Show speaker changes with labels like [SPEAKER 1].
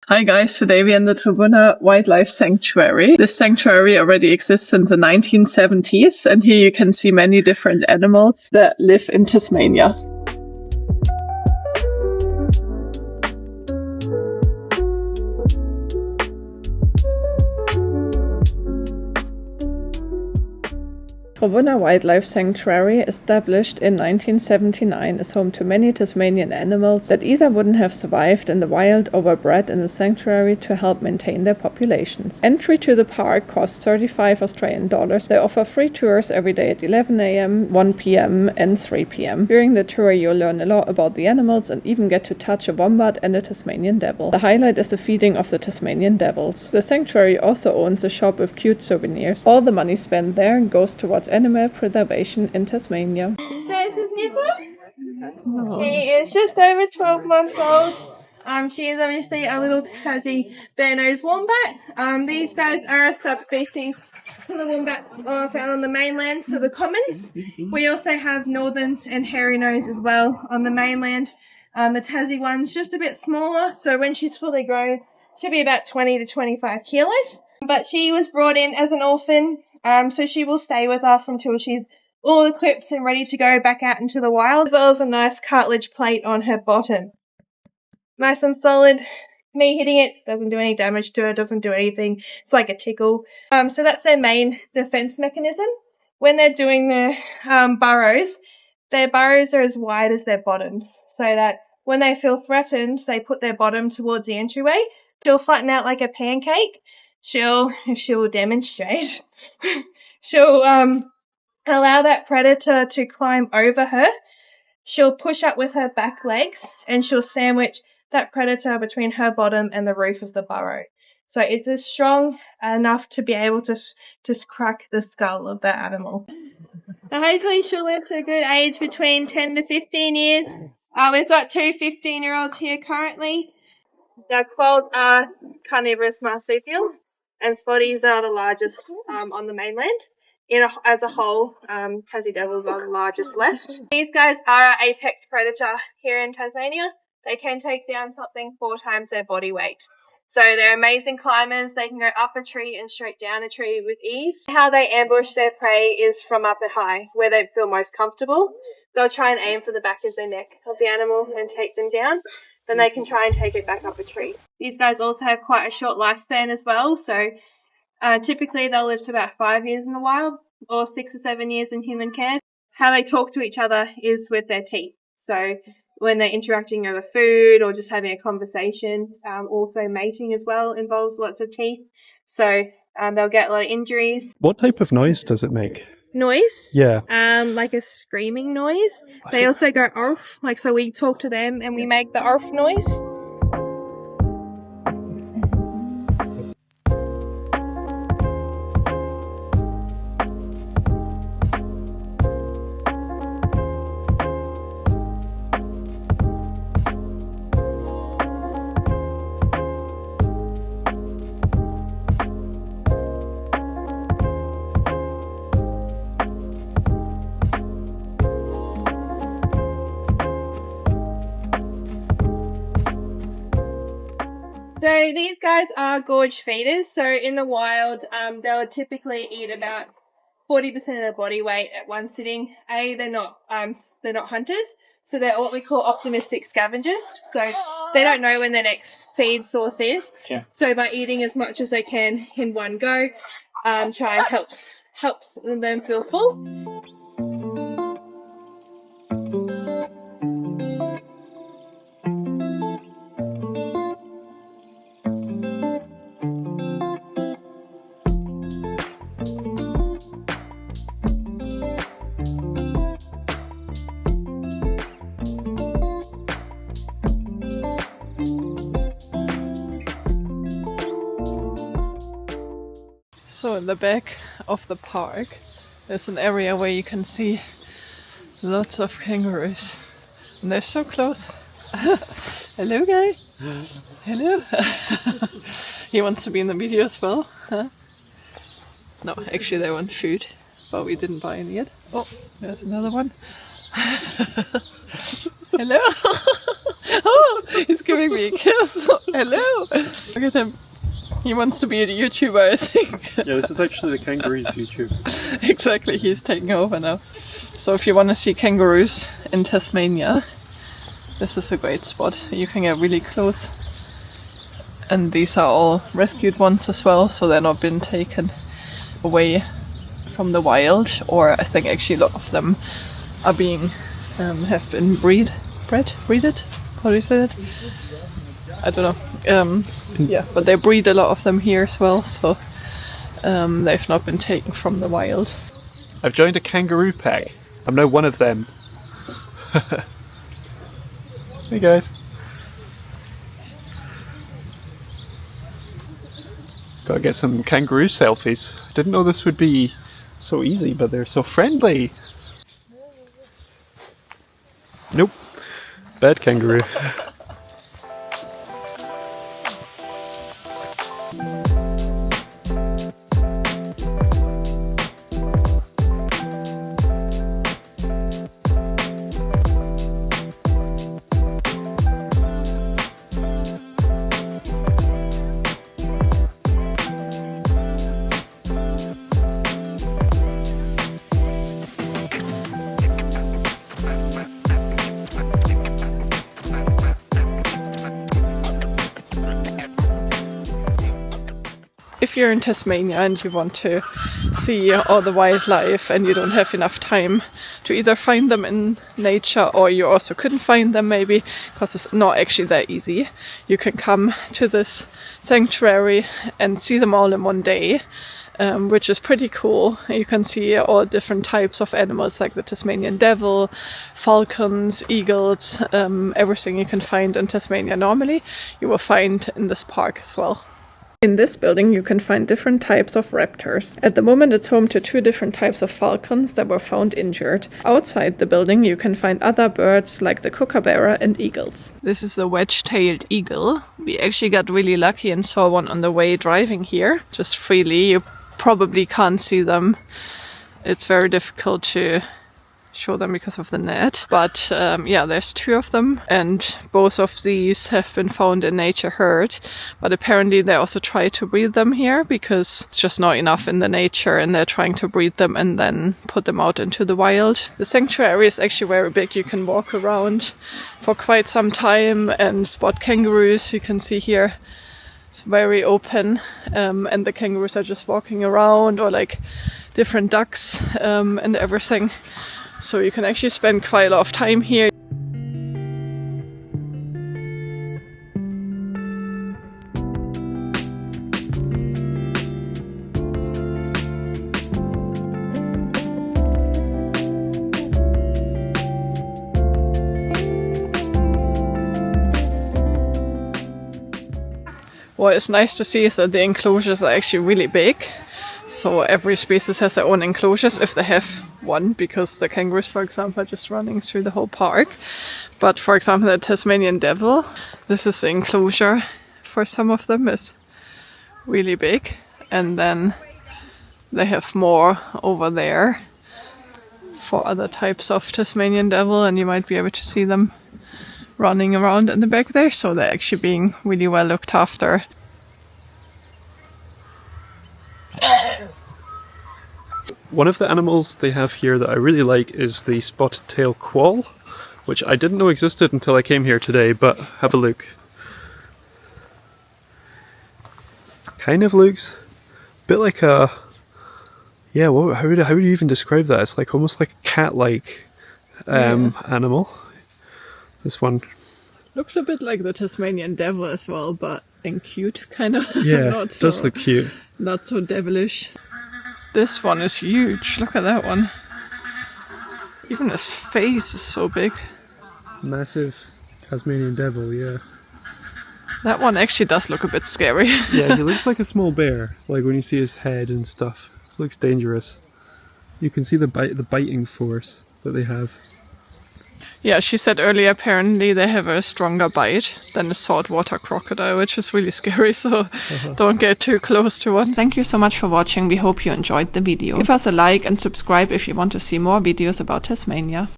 [SPEAKER 1] Hi guys, today we're in the Trowunna Wildlife Sanctuary. This sanctuary already exists since the 1970s, and here you can see many different animals that live in Tasmania. Trowunna Wildlife Sanctuary, established in 1979, is home to many Tasmanian animals that either wouldn't have survived in the wild or were bred in the sanctuary to help maintain their populations. Entry to the park costs $35 Australian. They offer free tours every day at 11 AM, 1 PM and 3 PM. During the tour you'll learn a lot about the animals and even get to touch a wombat and a Tasmanian devil. The highlight is the feeding of the Tasmanian devils. The sanctuary also owns a shop with cute souvenirs. All the money spent there goes towards animal preservation in Tasmania.
[SPEAKER 2] There's his nipple. She is just over 12 months old. She is obviously a little Tassie bare-nosed wombat. These guys are a subspecies to the wombat found on the mainland, so the commons. We also have northerns and hairy nose as well on the mainland. The Tassie one's just a bit smaller, so when she's fully grown, she'll be about 20 to 25 kilos. But she was brought in as an orphan. So she will stay with us until she's all equipped and ready to go back out into the wild, as well as a nice cartilage plate on her bottom. Nice and solid. Me hitting it doesn't do any damage to her, doesn't do anything. It's like a tickle. So that's their main defense mechanism. When they're doing their burrows, their burrows are as wide as their bottoms, so that when they feel threatened, they put their bottom towards the entryway. She'll flatten out like a pancake. She'll demonstrate, she'll allow that predator to climb over her. She'll push up with her back legs and she'll sandwich that predator between her bottom and the roof of the burrow. So it's as strong enough to be able to just crack the skull of that animal. Now hopefully she'll live to a good age between 10 to 15 years. We've got two 15-year-olds here currently. Now quolls are carnivorous marsupials, and spotties are the largest on the mainland. As a whole, Tassie devils are the largest left. These guys are our apex predator here in Tasmania. They can take down something 4 times their body weight. So they're amazing climbers. They can go up a tree and straight down a tree with ease. How they ambush their prey is from up at high, where they feel most comfortable. They'll try and aim for the back of the neck of the animal and take them down. Then they can try and take it back up a tree. These guys also have quite a short lifespan as well, so typically they'll live to about 5 years in the wild or 6 or 7 years in human care. How they talk to each other is with their teeth. So when they're interacting over food or just having a conversation, also mating as well involves lots of teeth. So they'll get a lot of injuries.
[SPEAKER 3] What type of noise does it make?
[SPEAKER 2] Noise?
[SPEAKER 3] Yeah.
[SPEAKER 2] Like a screaming noise. They also go arf, so we talk to them and we make the arf noise. So these guys are gorge feeders. So in the wild, they'll typically eat about 40% of their body weight at one sitting. They're not hunters, so they're what we call optimistic scavengers. So they don't know when their next feed source is. Yeah. So by eating as much as they can in one go, try and helps them feel full.
[SPEAKER 1] So in the back of the park there's an area where you can see lots of kangaroos. And they're so close. Hello guy. Hello. He wants to be in the video as well. Huh? No, actually they want food, but we didn't buy any yet. Oh, there's another one. Hello. Oh, he's giving me a kiss. Hello. Look at him. He wants to be a YouTuber, I think.
[SPEAKER 3] Yeah, this is actually the kangaroo's YouTube.
[SPEAKER 1] Exactly, he's taking over now. So if you want to see kangaroos in Tasmania, this is a great spot. You can get really close. And these are all rescued ones as well, so they're not been taken away from the wild, or I think actually a lot of them are being, have been breeded? How do you say that? I don't know. Yeah, but they breed a lot of them here as well, so they've not been taken from the wild.
[SPEAKER 3] I've joined a kangaroo pack. I'm now one of them. Hey guys. Gotta get some kangaroo selfies. I didn't know this would be so easy, but they're so friendly. Nope. Bad kangaroo.
[SPEAKER 1] If you're in Tasmania and you want to see all the wildlife and you don't have enough time to either find them in nature, or you also couldn't find them maybe because it's not actually that easy, you can come to this sanctuary and see them all in one day, which is pretty cool. You can see all different types of animals like the Tasmanian devil, falcons, eagles, everything you can find in Tasmania normally you will find in this park as well. In this building you can find different types of raptors. At the moment it's home to 2 different types of falcons that were found injured. Outside the building you can find other birds like the kookaburra and eagles. This is a wedge-tailed eagle. We actually got really lucky and saw one on the way driving here, just freely. You probably can't see them. It's very difficult to show them because of the net, but yeah, there's 2 of them, and both of these have been found in nature herd, but apparently they also try to breed them here because it's just not enough in the nature, and they're trying to breed them and then put them out into the wild. The sanctuary is actually very big. You can walk around for quite some time and spot kangaroos. You can see here it's very open, and the kangaroos are just walking around, or like different ducks and everything. So you can actually spend quite a lot of time here. What is nice to see is that the enclosures are actually really big. So every species has their own enclosures if they have one, because the kangaroos, for example, are just running through the whole park. But for example, the Tasmanian devil, this is the enclosure for some of them, is really big. And then they have more over there for other types of Tasmanian devil, and you might be able to see them running around in the back there. So they're actually being really well looked after.
[SPEAKER 3] One of the animals they have here that I really like is the spotted tail quoll, which I didn't know existed until I came here today, but have a look. Kind of looks a bit like a... yeah, how would you even describe that? It's like almost like a cat-like animal. This one
[SPEAKER 1] looks a bit like the Tasmanian devil as well, but and cute, kind of.
[SPEAKER 3] Yeah, it does look cute.
[SPEAKER 1] Not so devilish. This one is huge. Look at that one. Even his face is so big.
[SPEAKER 3] Massive Tasmanian devil, yeah.
[SPEAKER 1] That one actually does look a bit scary.
[SPEAKER 3] Yeah, he looks like a small bear. Like when you see his head and stuff. Looks dangerous. You can see the biting force that they have.
[SPEAKER 1] Yeah, she said earlier apparently they have a stronger bite than a saltwater crocodile, which is really scary, so don't get too close to one. Thank you so much for watching. We hope you enjoyed the video. Give us a like and subscribe if you want to see more videos about Tasmania.